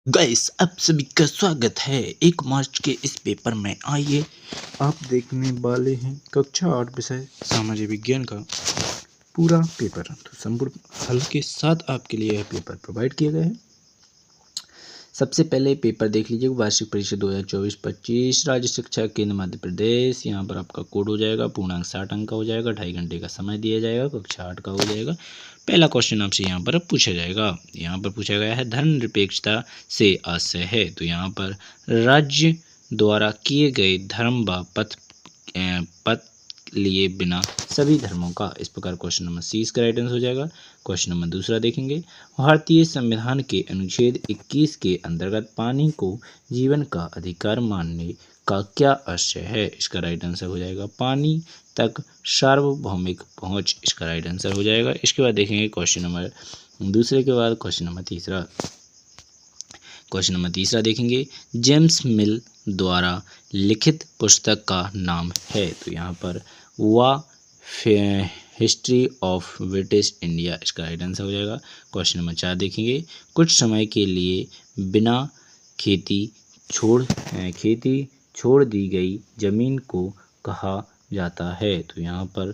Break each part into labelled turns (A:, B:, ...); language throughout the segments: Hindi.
A: गाइस, आप सभी का स्वागत है 1 मार्च के इस पेपर में। आइए आप देखने वाले हैं कक्षा 8 विषय सामाजिक विज्ञान का पूरा पेपर। तो संपूर्ण हल के साथ आपके लिए यह पेपर प्रोवाइड किया गया है। सबसे पहले पेपर देख लीजिए, वार्षिक परीक्षा 2024-25 राज्य शिक्षा केंद्र मध्य प्रदेश। यहाँ पर आपका कोड हो जाएगा, पूर्णांक 60 अंक का हो जाएगा, 2.5 घंटे का समय दिया जाएगा, कक्षा 8 का हो जाएगा। पहला क्वेश्चन आपसे यहाँ पर पूछा जाएगा। यहाँ पर पूछा गया है धर्मनिरपेक्षता से आशय है। तो यहाँ पर राज्य द्वारा किए गए धर्म व पथ लिए बिना सभी धर्मों का, इस प्रकार क्वेश्चन नंबर सी इसका राइट आंसर हो जाएगा। क्वेश्चन नंबर दूसरा देखेंगे, भारतीय संविधान के अनुच्छेद 21 के अंतर्गत पानी को जीवन का अधिकार मानने का क्या आशय है। इसका राइट आंसर हो जाएगा पानी तक सार्वभौमिक पहुंच, इसका राइट आंसर हो जाएगा। इसके बाद देखेंगे क्वेश्चन नंबर दूसरे के बाद क्वेश्चन नंबर तीसरा। क्वेश्चन नंबर तीसरा देखेंगे, जेम्स मिल द्वारा लिखित पुस्तक का नाम है। तो यहाँ पर हिस्ट्री ऑफ ब्रिटिश इंडिया, इसका राइट आंसर हो जाएगा। क्वेश्चन नंबर 4 देखेंगे, कुछ समय के लिए बिना खेती छोड़ दी गई जमीन को कहा जाता है। तो यहाँ पर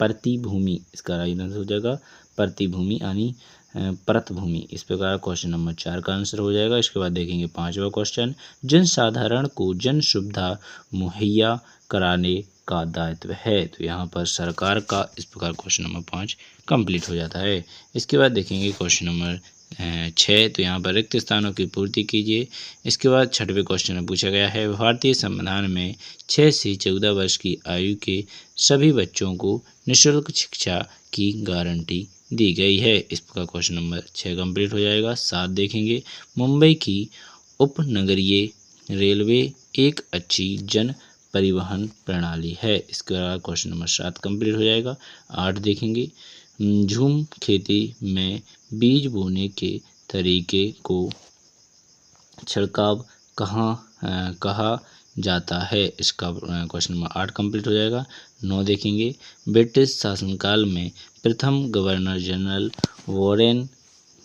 A: प्रतिभूमि, इसका राइट आंसर हो जाएगा प्रतिभूमि यानी परत भूमि। इस प्रकार क्वेश्चन नंबर 4 का आंसर हो जाएगा। इसके बाद देखेंगे पांचवा क्वेश्चन, जन साधारण को जन सुविधा मुहैया कराने का दायित्व है। तो यहाँ पर सरकार का, इस प्रकार क्वेश्चन नंबर 5 कंप्लीट हो जाता है। इसके बाद देखेंगे क्वेश्चन नंबर 6। तो यहाँ पर रिक्त स्थानों की पूर्ति कीजिए। इसके बाद छठवें क्वेश्चन में पूछा गया है, भारतीय संविधान में 6 से 14 वर्ष की आयु के सभी बच्चों को निःशुल्क शिक्षा की गारंटी दी गई है। इस प्रकार क्वेश्चन नंबर 6 कंप्लीट हो जाएगा। 7 देखेंगे, मुंबई की उपनगरीय रेलवे एक अच्छी जन परिवहन प्रणाली है। इसके बाद क्वेश्चन नंबर 7 कंप्लीट हो जाएगा। 8 देखेंगे, झूम खेती में बीज बोने के तरीके को छिड़काव कहा जाता है। इसका क्वेश्चन नंबर 8 कंप्लीट हो जाएगा। 9 देखेंगे, ब्रिटिश शासनकाल में प्रथम गवर्नर जनरल वॉरेन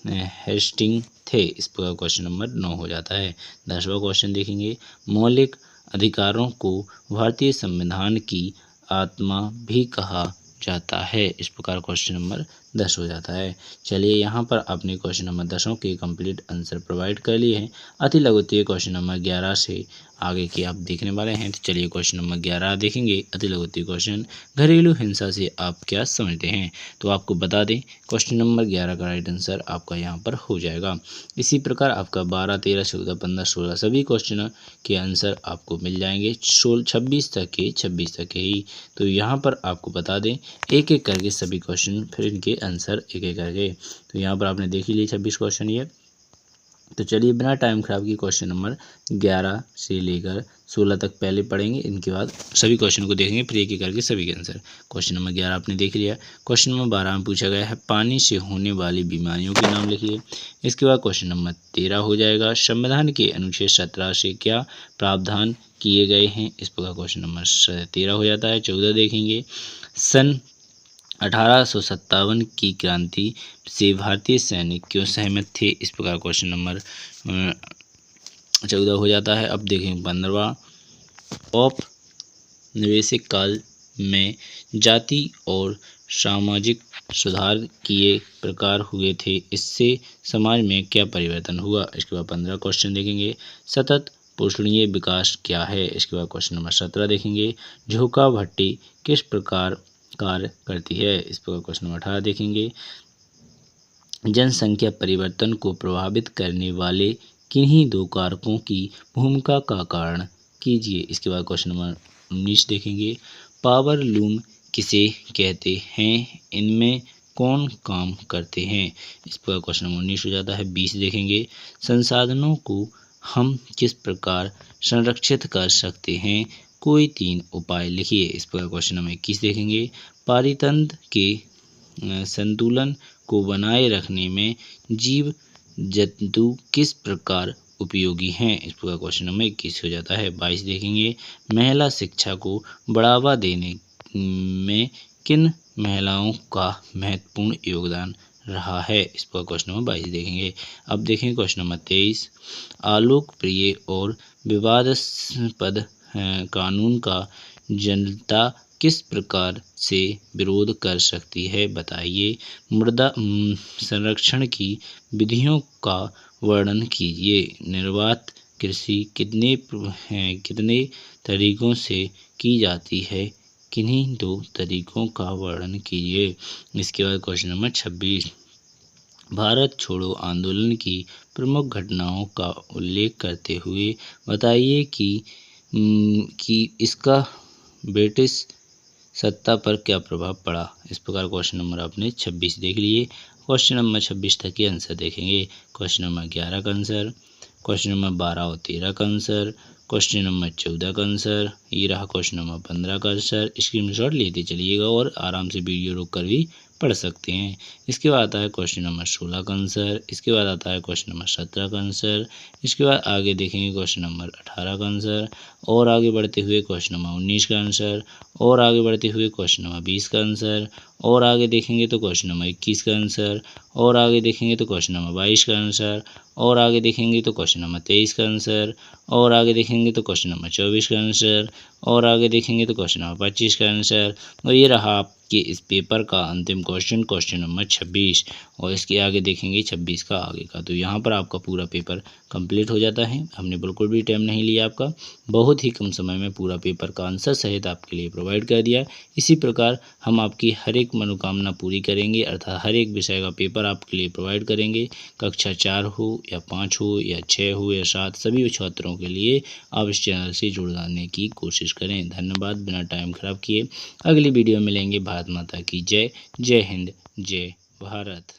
A: हेस्टिंग थे। इस पर क्वेश्चन नंबर 9 हो जाता है। 10वां क्वेश्चन देखेंगे, मौलिक अधिकारों को भारतीय संविधान की आत्मा भी कहा जाता है। इस प्रकार क्वेश्चन नंबर 10 हो जाता है। चलिए यहाँ पर आपने क्वेश्चन नंबर 10 के कंप्लीट आंसर प्रोवाइड कर लिए हैं। अति लघुत्तरीय क्वेश्चन नंबर 11 से आगे की आप देखने वाले हैं। तो चलिए क्वेश्चन नंबर 11 देखेंगे। अति लघुत्तरीय क्वेश्चन, घरेलू हिंसा से आप क्या समझते हैं। तो आपको बता दें क्वेश्चन नंबर 11 का राइट आंसर आपका यहाँ पर हो जाएगा। इसी प्रकार आपका 12, 13, 14, 15, 16 सभी क्वेश्चन के आंसर आपको मिल जाएंगे 26 तक के ही। तो यहाँ पर आपको बता दें एक एक करके सभी क्वेश्चन, फिर इनके आंसर एक एक करके। तो यहाँ पर आपने देख ही लिए 26 क्वेश्चन ये। तो चलिए बिना टाइम खराब किए क्वेश्चन नंबर 11 से लेकर 16 तक पहले पढ़ेंगे, इनके बाद सभी क्वेश्चन को देखेंगे, फिर एक एक करके सभी के आंसर। क्वेश्चन नंबर 11 आपने देख लिया। क्वेश्चन नंबर 12 में पूछा गया है, पानी से होने वाली बीमारियों के नाम लिखिए। इसके बाद क्वेश्चन नंबर 13 हो जाएगा, संविधान के अनुच्छेद 17 से क्या प्रावधान किए गए हैं। इस प्रकार क्वेश्चन नंबर 13 हो जाता है। 14 देखेंगे, सन 1857 की क्रांति से भारतीय सैनिक क्यों सहमत थे। इस प्रकार क्वेश्चन नंबर 14 हो जाता है। अब देखें 15वां, औपनिवेशिक काल में जाति और सामाजिक सुधार किए प्रकार हुए थे, इससे समाज में क्या परिवर्तन हुआ। इसके बाद 15 क्वेश्चन देखेंगे, सतत पोषणीय विकास क्या है। इसके बाद क्वेश्चन नंबर 17 देखेंगे, झोंका भट्टी किस प्रकार कार्य करती है। इस पर क्वेश्चन नंबर 18 देखेंगे, जनसंख्या परिवर्तन को प्रभावित करने वाले किन्हीं दो कारकों की भूमिका का कारण कीजिए। इसके बाद क्वेश्चन नंबर 19 देखेंगे, पावर लूम किसे कहते हैं, इनमें कौन काम करते हैं। इस पर क्वेश्चन नंबर 19 हो जाता है। 20 देखेंगे, संसाधनों को हम किस प्रकार संरक्षित कर सकते हैं, कोई 3 उपाय लिखिए। इस पर क्वेश्चन नंबर 21 देखेंगे, पारितंत्र के संतुलन को बनाए रखने में जीव जंतु किस प्रकार उपयोगी हैं। इस पर क्वेश्चन नंबर 21 हो जाता है। 22 देखेंगे, महिला शिक्षा को बढ़ावा देने में किन महिलाओं का महत्वपूर्ण योगदान रहा है। इस पर क्वेश्चन नंबर 22 देखेंगे। अब देखेंगे क्वेश्चन नंबर 23, आलोक प्रिय और विवादास्पद कानून का जनता किस प्रकार से विरोध कर सकती है, बताइए। मृदा संरक्षण की विधियों का वर्णन कीजिए। निर्वात कृषि कितने तरीकों से की जाती है, किन्हीं 2 तरीकों का वर्णन कीजिए। इसके बाद क्वेश्चन नंबर 26, भारत छोड़ो आंदोलन की प्रमुख घटनाओं का उल्लेख करते हुए बताइए कि इसका ब्रिटिश सत्ता पर क्या प्रभाव पड़ा। इस प्रकार क्वेश्चन नंबर आपने 26 देख लिए। क्वेश्चन नंबर 26 तक के आंसर देखेंगे। क्वेश्चन नंबर 11 का आंसर, क्वेश्चन नंबर 12 और 13 का आंसर, क्वेश्चन नंबर 14 का आंसर, ये रहा क्वेश्चन नंबर 15 का आंसर। स्क्रीनशॉट लेते चलिएगा और आराम से वीडियो रोक कर भी पढ़ सकते हैं। इसके बाद आता है क्वेश्चन नंबर 16 का आंसर। इसके बाद आता है क्वेश्चन नंबर 17 का आंसर। इसके बाद आगे देखेंगे क्वेश्चन नंबर 18 का आंसर, और आगे बढ़ते हुए क्वेश्चन नंबर 19 का आंसर, और आगे बढ़ते हुए क्वेश्चन नंबर 20 का आंसर, और आगे देखेंगे तो क्वेश्चन नंबर 21 का आंसर, और आगे देखेंगे तो क्वेश्चन नंबर 22 का आंसर, और आगे देखेंगे तो क्वेश्चन नंबर 23 का आंसर, और आगे देखेंगे तो क्वेश्चन नंबर 24 का आंसर, और आगे देखेंगे तो क्वेश्चन नंबर 25 का आंसर। और ये रहा आपके इस पेपर का अंतिम क्वेश्चन, क्वेश्चन नंबर 26, और इसके आगे देखेंगे 26 का आगे का। तो यहाँ पर आपका पूरा पेपर कंप्लीट हो जाता है। हमने बिल्कुल भी टाइम नहीं लिया आपका, बहुत ही कम समय में पूरा पेपर का आंसर सहित आपके लिए प्रोवाइड कर दिया। इसी प्रकार हम आपकी हर एक मनोकामना पूरी करेंगे, अर्थात हर एक विषय का पेपर आपके लिए प्रोवाइड करेंगे। कक्षा 4 हो या 5 हो या 6 हो या 7, सभी छात्रों के लिए आप इस चैनल से जुड़ जाने की कोशिश करें। धन्यवाद। बिना टाइम खराब किए अगली वीडियो में मिलेंगे। भारत माता की जय। जय हिंद, जय भारत।